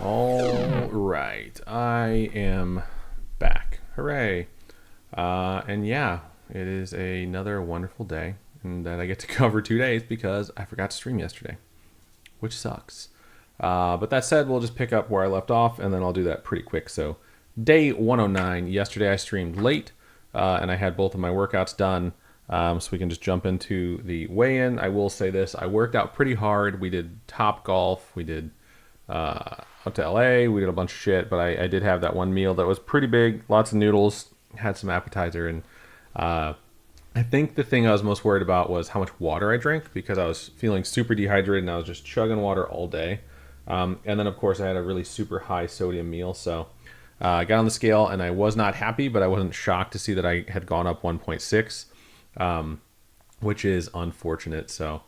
All right, I am back. Hooray. And yeah, it is another wonderful day, and that I get to cover 2 days because I forgot to stream yesterday, which sucks. But that said, we'll just pick up where I left off, and then I'll do that pretty quick. So, day 109. Yesterday I streamed late, and I had both of my workouts done. So we can just jump into the weigh-in. I will say this: I worked out pretty hard. We did Top Golf. We did up to LA. We did a bunch of shit, but I did have that one meal that was pretty big. Lots of noodles. Had some appetizer, and I think the thing I was most worried about was how much water I drank, because I was feeling super dehydrated and I was just chugging water all day. And then of course I had a really super high sodium meal, so I got on the scale and I was not happy, but I wasn't shocked to see that I had gone up 1.6, which is unfortunate. So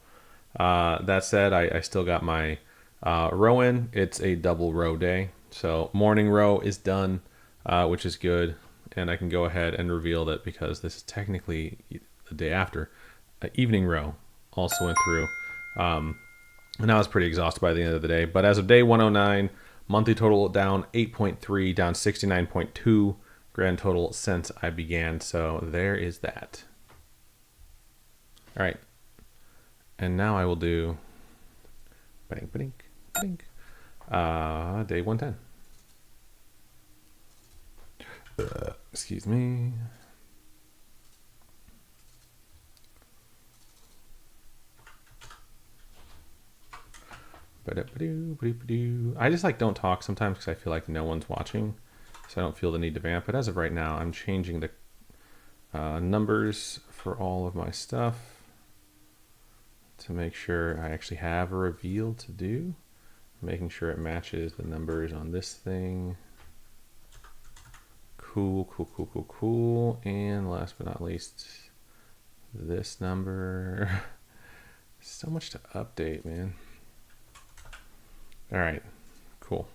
that said, I still got my row in. It's a double row day, so morning row is done, which is good. And I can go ahead and reveal that, because this is technically the day after. Evening row also went through. And I was pretty exhausted by the end of the day. But as of day 109, monthly total down 8.3, down 69.2, grand total since I began. So there is that. All right. And now I will do day 110. Excuse me. I just don't talk sometimes because I feel like no one's watching, so I don't feel the need to vamp. But as of right now, I'm changing the numbers for all of my stuff to make sure I actually have a reveal to do. Making sure it matches the numbers on this thing. Cool. And last but not least, this number. So much to update, man. All right, cool.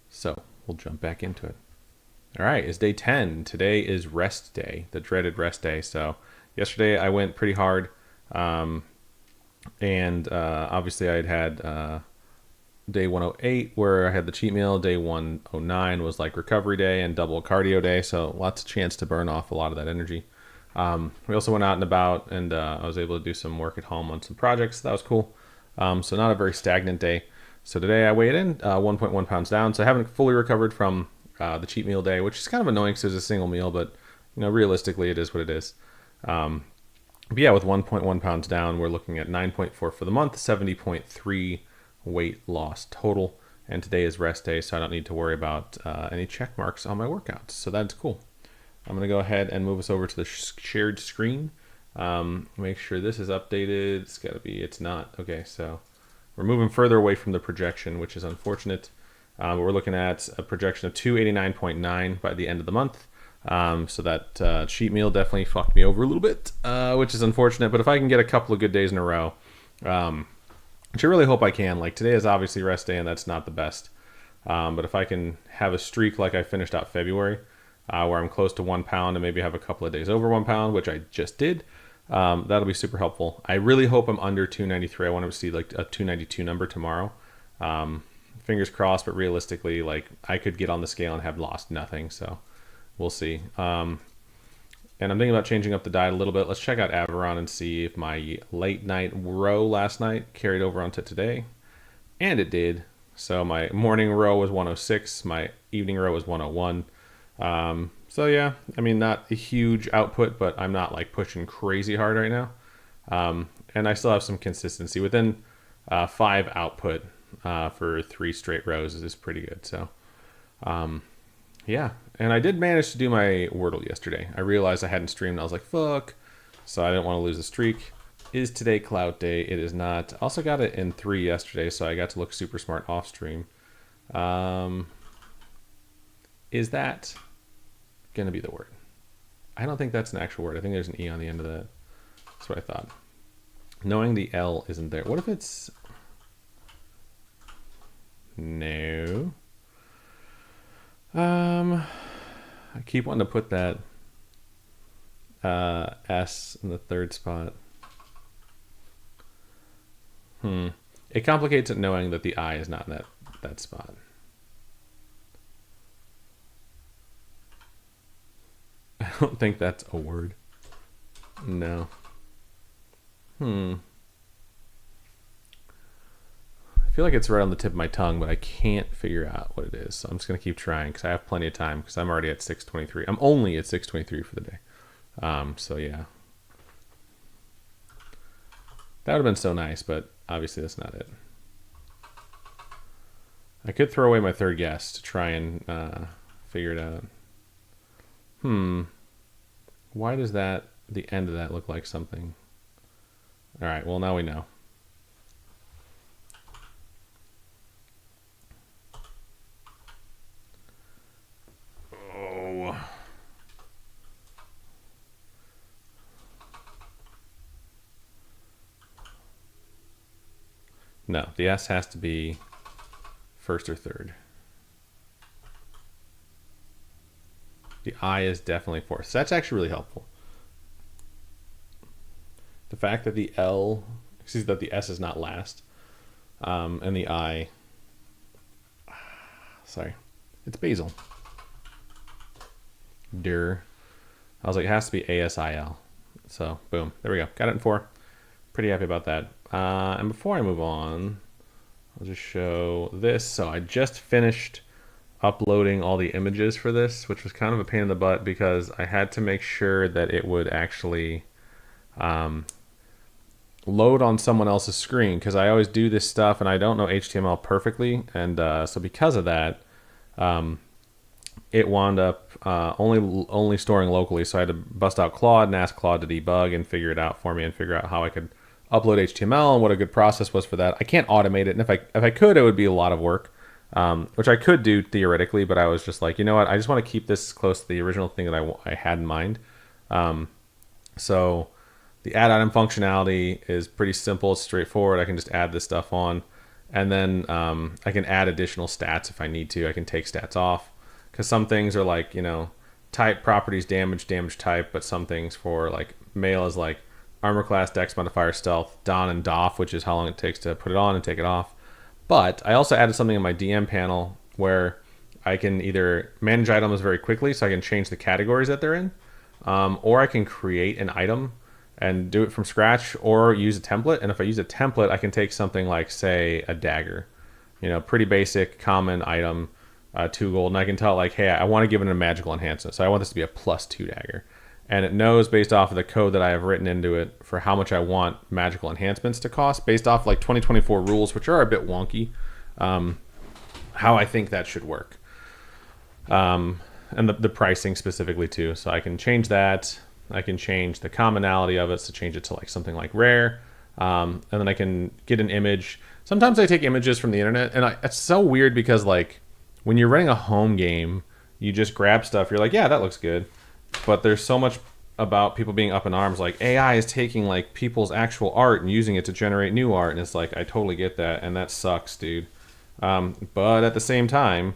So we'll jump back into it. All right, it's day 10. Today is rest day, the dreaded rest day. So yesterday I went pretty hard. And obviously I had day 108 where I had the cheat meal. Day 109 was like recovery day and double cardio day, so lots of chance to burn off a lot of that energy. We also went out and about, and I was able to do some work at home on some projects. That was cool. So not a very stagnant day. So today I weighed in 1.1 pounds down, so I haven't fully recovered from the cheat meal day, which is kind of annoying because it's a single meal, but realistically it is what it is. But yeah, with 1.1 pounds down, we're looking at 9.4 for the month, 70.3 weight loss total, and today is rest day, so I don't need to worry about any check marks on my workouts, so that's cool. I'm going to go ahead and move us over to the shared screen. Make sure this is updated. It's not. Okay, so we're moving further away from the projection, which is unfortunate. But we're looking at a projection of 289.9 by the end of the month. So that cheat meal definitely fucked me over a little bit, which is unfortunate. But if I can get a couple of good days in a row, which I really hope I can. Like today is obviously rest day, and that's not the best. But if I can have a streak like I finished out February, where I'm close to 1 pound and maybe have a couple of days over 1 pound, which I just did, that'll be super helpful. I really hope I'm under 293. I want to see like a 292 number tomorrow. Fingers crossed, but realistically, like I could get on the scale and have lost nothing. So we'll see. And I'm thinking about changing up the diet a little bit. Let's check out Averon and see if my late night row last night carried over onto today. And it did. So my morning row was 106. My evening row was 101. So yeah, I mean, not a huge output, but I'm not like pushing crazy hard right now. And I still have some consistency within 5 output for 3 straight rows is pretty good. So yeah, and I did manage to do my Wordle yesterday. I realized I hadn't streamed. I was like, fuck. So I didn't want to lose the streak. Is today clout day? It is not. Also got it in 3 yesterday, so I got to look super smart off stream. Is that going to be the word? I don't think that's an actual word. I think there's an E on the end of that. That's what I thought. Knowing the L isn't there. What if it's... No. I keep wanting to put that S in the 3rd spot. It complicates it knowing that the I is not in that that spot. I don't think that's a word. No. I feel like it's right on the tip of my tongue, but I can't figure out what it is. So I'm just going to keep trying because I have plenty of time because I'm already at 6:23. I'm only at 6:23 for the day. So yeah. That would have been so nice, but obviously that's not it. I could throw away my third guess to try and figure it out. Why does the end of that look like something? All right, well, now we know. Oh. No, the S has to be first or third. The I is definitely fourth. So that's actually really helpful. The fact that the S is not last, and the I, sorry, it's basil. Der. I was like, it has to be ASIL. So boom, there we go. Got it in 4. Pretty happy about that. And before I move on, I'll just show this. So I just finished uploading all the images for this, which was kind of a pain in the butt because I had to make sure that it would actually load on someone else's screen because I always do this stuff and I don't know HTML perfectly. And so because of that, it wound up only storing locally. So I had to bust out Claude and ask Claude to debug and figure it out for me and figure out how I could upload HTML and what a good process was for that. I can't automate it. And if I could, it would be a lot of work, which I could do theoretically, but I was just like, you know what? I just want to keep this close to the original thing that I had in mind. So the add item functionality is pretty simple. It's straightforward. I can just add this stuff on. And then I can add additional stats if I need to. I can take stats off. Because some things are like, type, properties, damage type. But some things for like mail is like armor class, dex modifier, stealth, don, and doff, which is how long it takes to put it on and take it off. But I also added something in my DM panel where I can either manage items very quickly so I can change the categories that they're in. Or I can create an item and do it from scratch or use a template. And if I use a template, I can take something like, say, a dagger. Pretty basic, common item, 2 gold. And I can tell, like, hey, I want to give it a magical enhancement. So I want this to be a +2 dagger. And it knows based off of the code that I have written into it for how much I want magical enhancements to cost based off like 2024 rules, which are a bit wonky, how I think that should work. And the pricing specifically too. So I can change that. I can change the commonality of it to change it to like something like rare. And then I can get an image. Sometimes I take images from the internet and it's so weird because like when you're running a home game, you just grab stuff. You're like, yeah, that looks good. But there's so much about people being up in arms. Like AI is taking like people's actual art and using it to generate new art. And it's like, I totally get that. And that sucks, dude. But at the same time,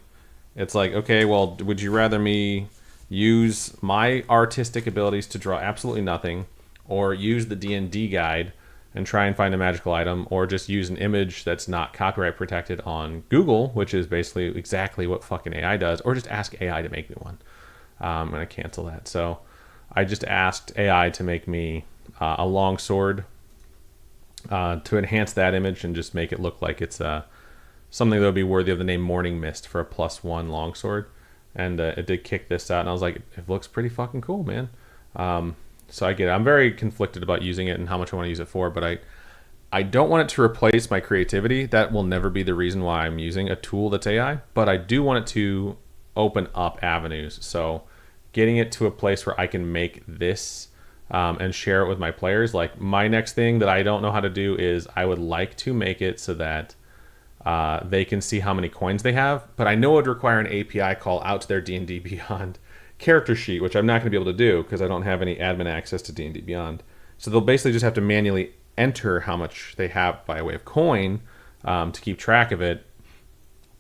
it's like, okay, well, would you rather me use my artistic abilities to draw absolutely nothing or use the D&D guide and try and find a magical item or just use an image that's not copyright protected on Google, which is basically exactly what fucking AI does, or just ask AI to make me one. And I cancel that. So I just asked AI to make me a long sword to enhance that image and just make it look like it's something that would be worthy of the name Morning Mist for a +1 longsword. And it did kick this out. And I was like, it looks pretty fucking cool, man. So I get it. I'm very conflicted about using it and how much I want to use it for. But I don't want it to replace my creativity. That will never be the reason why I'm using a tool that's AI. But I do want it to open up avenues. So getting it to a place where I can make this and share it with my players. Like my next thing that I don't know how to do is I would like to make it so that they can see how many coins they have. But I know it would require an API call out to their D&D Beyond character sheet, which I'm not going to be able to do because I don't have any admin access to D&D Beyond. So they'll basically just have to manually enter how much they have by way of coin to keep track of it.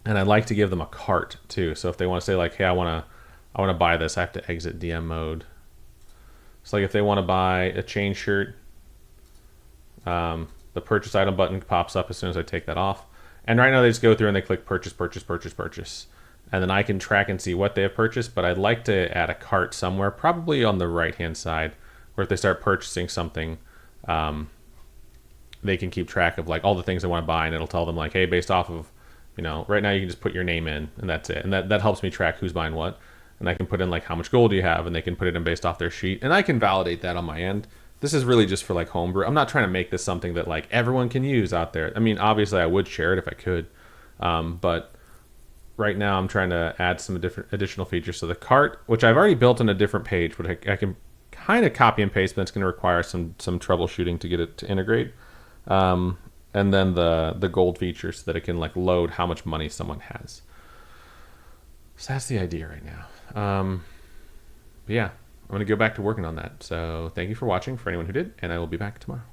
And I'd like to give them a cart too. So if they want to say like, hey, I want to buy this, I have to exit DM mode. So like if they want to buy a chain shirt, the purchase item button pops up as soon as I take that off. And right now they just go through and they click purchase, purchase, purchase, purchase. And then I can track and see what they have purchased, but I'd like to add a cart somewhere, probably on the right-hand side, where if they start purchasing something, they can keep track of like all the things they want to buy, and it'll tell them like, hey, based off of, right now you can just put your name in and that's it. And that helps me track who's buying what. And I can put in like how much gold do you have, and they can put it in based off their sheet. And I can validate that on my end. This is really just for like homebrew. I'm not trying to make this something that like everyone can use out there. I mean, obviously I would share it if I could. But right now I'm trying to add some different additional features. So the cart, which I've already built on a different page, but I can kind of copy and paste, but it's going to require some troubleshooting to get it to integrate. And then the gold feature so that it can like load how much money someone has. So that's the idea right now. But yeah, I'm going to go back to working on that. So thank you for watching for anyone who did, and I will be back tomorrow.